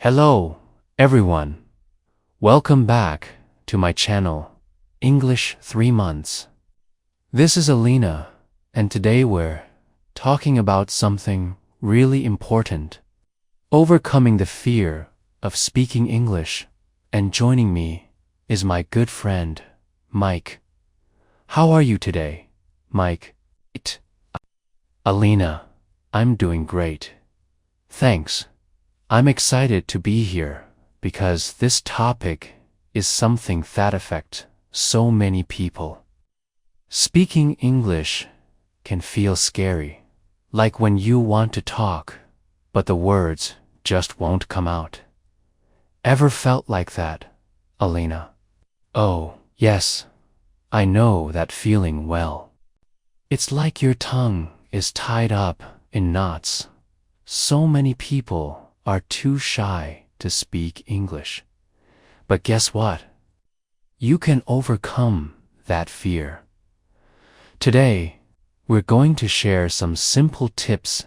Hello, everyone. Welcome back to my channel, English 3 Months. This is Alina, and today we're talking about something really important. Overcoming the fear of speaking English, and joining me is my good friend, Mike. How are you today, Mike? Alina, I'm doing great. Thanks. I'm excited to be here because this topic is something that affects so many people. Speaking English can feel scary, like when you want to talk, but the words just won't come out. Ever felt like that, Alina? Oh, yes, I know that feeling well. It's like your tongue is tied up in knots. So many people are too shy to speak English. But guess what? You can overcome that fear. Today, we're going to share some simple tips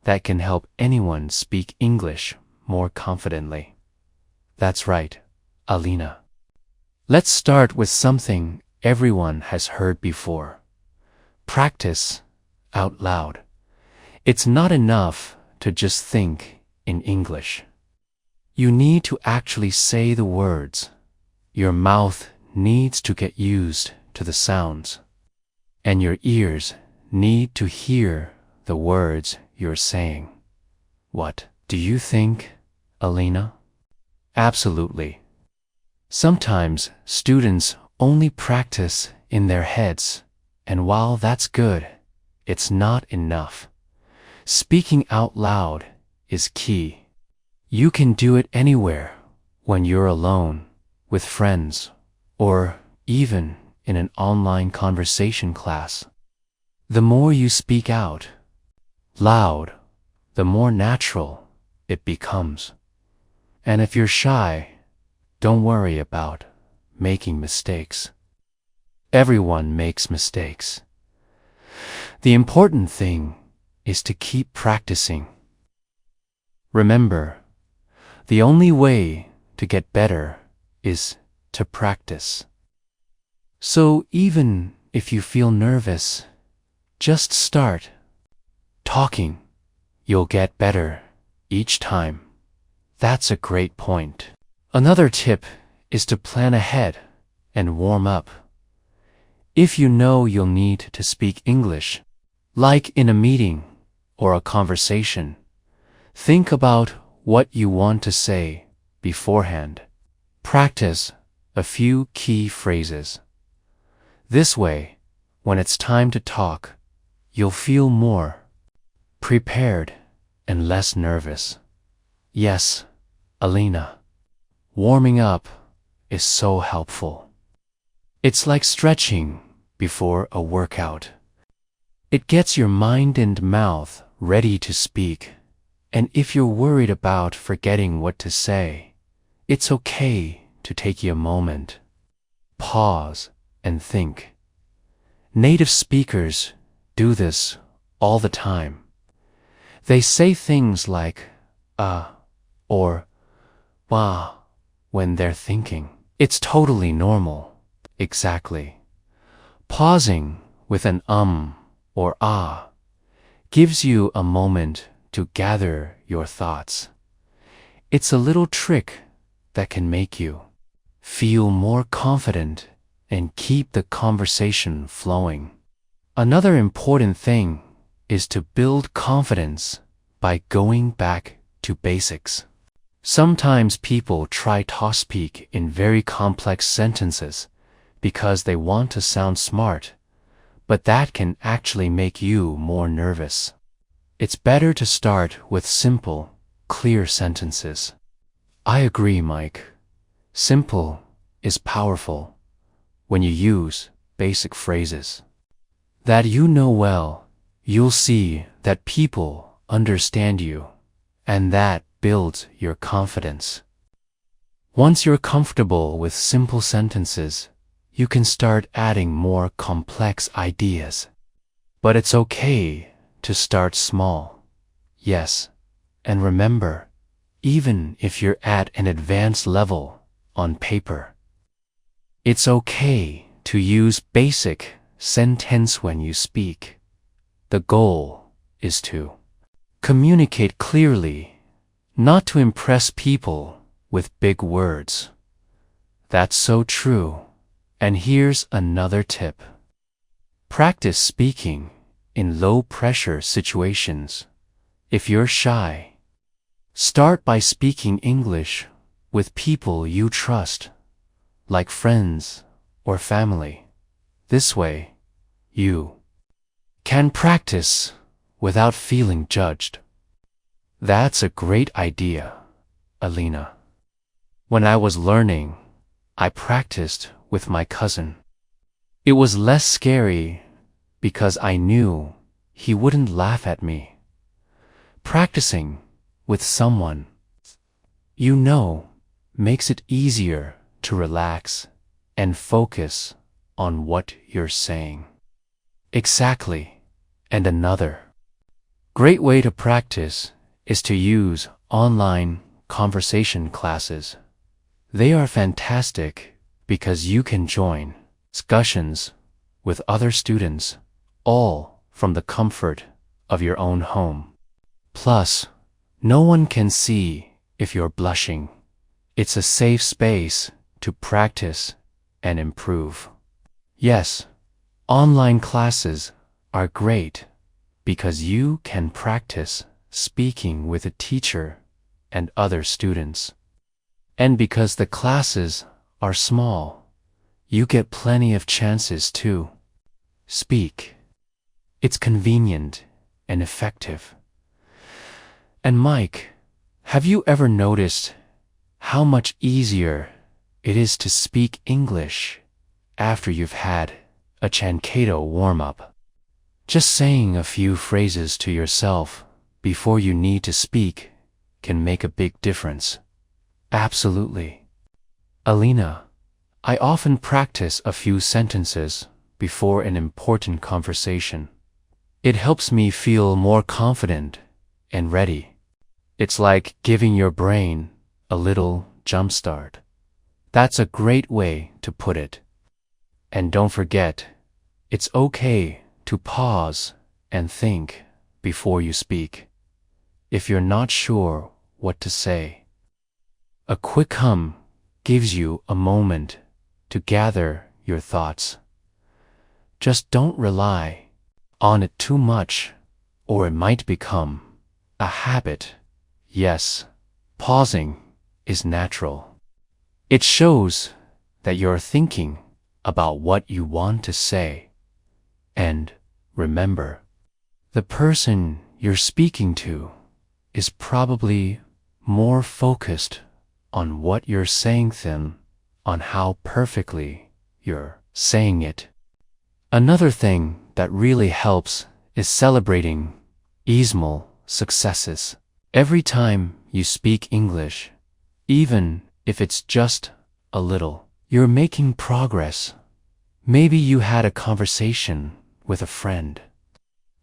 that can help anyone speak English more confidently. That's right, Alina. Let's start with something everyone has heard before. Practice out loud. It's not enough to just think in English. You need to actually say the words. Your mouth needs to get used to the sounds, and your ears need to hear the words you're saying. What do you think, Alina? Absolutely. Sometimes students only practice in their heads, and while that's good, it's not enough. Speaking out loud is key. You can do it anywhere, when you're alone, with friends, or even in an online conversation class. The more you speak out loud, the more natural it becomes. And if you're shy, don't worry about making mistakes. Everyone makes mistakes. The important thing is to keep practicing. Remember, the only way to get better is to practice. So even if you feel nervous, just start talking. You'll get better each time. That's a great point. Another tip is to plan ahead and warm up. If you know you'll need to speak English, like in a meeting or a conversation, think about what you want to say beforehand. Practice a few key phrases. This way, when it's time to talk, you'll feel more prepared and less nervous. Yes, Alina, warming up is so helpful. It's like stretching before a workout. It gets your mind and mouth ready to speak. And if you're worried about forgetting what to say, it's okay to take a moment. Pause and think. Native speakers do this all the time. They say things like or wah when they're thinking. It's totally normal. Exactly. Pausing with an or ah gives you a moment to gather your thoughts. It's a little trick that can make you feel more confident and keep the conversation flowing. Another important thing is to build confidence by going back to basics. Sometimes people try to speak in very complex sentences because they want to sound smart, but that can actually make you more nervous. It's better to start with simple, clear sentences. I agree, Mike. Simple is powerful when you use basic phrases that you know well. You'll see that people understand you, and that builds your confidence. Once you're comfortable with simple sentences, you can start adding more complex ideas. But it's okay to start small. Yes, and remember, even if you're at an advanced level on paper. It's okay to use basic sentence when you speak. The goal is to communicate clearly, not to impress people with big words. That's so true. And here's another tip. Practice speaking in low-pressure situations. If you're shy, start by speaking English with people you trust, like friends or family. This way, you can practice without feeling judged. That's a great idea, Alina. When I was learning, I practiced with my cousin. It was less scary because I knew he wouldn't laugh at me. Practicing with someone you know makes it easier to relax and focus on what you're saying. Exactly. And another great way to practice is to use online conversation classes. They are fantastic because you can join discussions with other students, all from the comfort of your own home. Plus, no one can see if you're blushing. It's a safe space to practice and improve. Yes, online classes are great because you can practice speaking with a teacher and other students. And because the classes are small, you get plenty of chances to speak. It's convenient and effective. And Mike, have you ever noticed how much easier it is to speak English after you've had a Chancato warm-up? Just saying a few phrases to yourself before you need to speak can make a big difference. Absolutely. Alina, I often practice a few sentences before an important conversation. It helps me feel more confident and ready. It's like giving your brain a little jump start. That's a great way to put it. And don't forget, it's okay to pause and think before you speak. If you're not sure what to say, a quick hum gives you a moment to gather your thoughts. Just don't rely on it too much, or it might become a habit. Yes, pausing is natural. It shows that you're thinking about what you want to say. And remember, the person you're speaking to is probably more focused on what you're saying than on how perfectly you're saying it. Another thing that really helps is celebrating small successes. Every time you speak English, even if it's just a little, you're making progress. Maybe you had a conversation with a friend,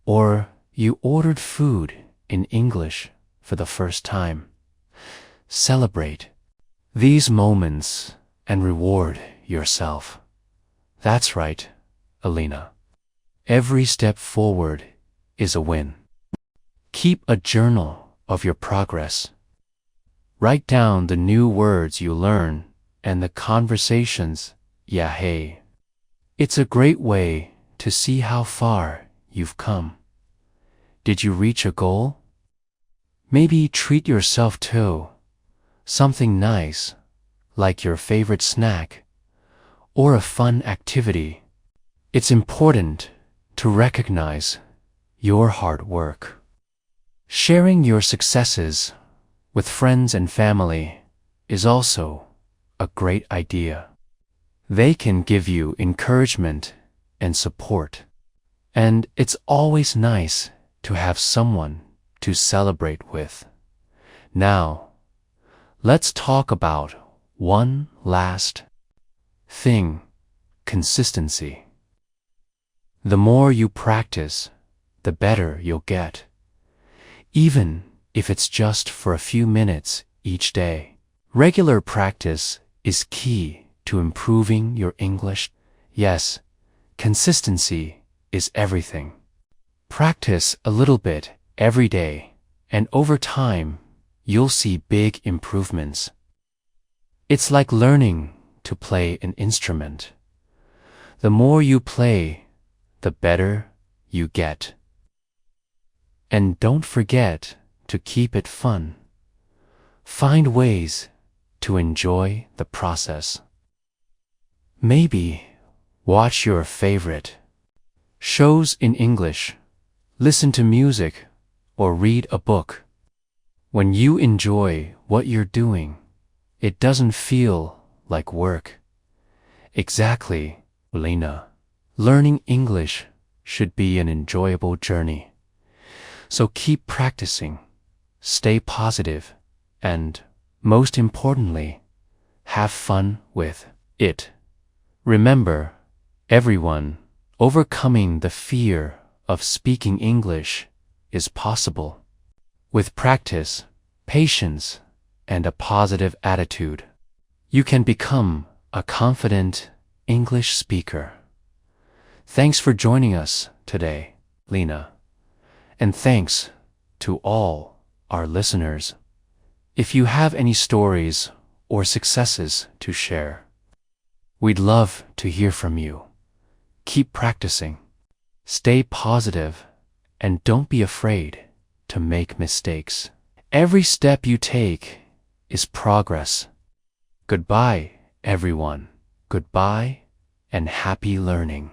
or you ordered food in English for the first time. Celebrate these moments and reward yourself. That's right, Alina. Every step forward is a win. Keep a journal of your progress. Write down the new words you learn and the conversations you had. It's a great way to see how far you've come. Did you reach a goal? Maybe treat yourself to something nice, like your favorite snack or a fun activity. It's important to recognize your hard work. Sharing your successes with friends and family is also a great idea. They can give you encouragement and support. And it's always nice to have someone to celebrate with. Now, let's talk about one last thing: consistency. The more you practice, the better you'll get. Even if it's just for a few minutes each day. Regular practice is key to improving your English. Yes, consistency is everything. Practice a little bit every day, and over time, you'll see big improvements. It's like learning to play an instrument. The more you play, the better you get. And don't forget to keep it fun. Find ways to enjoy the process. Maybe watch your favorite shows in English, listen to music, or read a book. When you enjoy what you're doing, it doesn't feel like work. Exactly, Lena. Learning English should be an enjoyable journey. So keep practicing, stay positive, and, most importantly, have fun with it. Remember, everyone, overcoming the fear of speaking English is possible. With practice, patience, and a positive attitude, you can become a confident English speaker. Thanks for joining us today, Lena. And thanks to all our listeners. If you have any stories or successes to share, we'd love to hear from you. Keep practicing, stay positive, and don't be afraid to make mistakes. Every step you take is progress. Goodbye, everyone. Goodbye, and happy learning.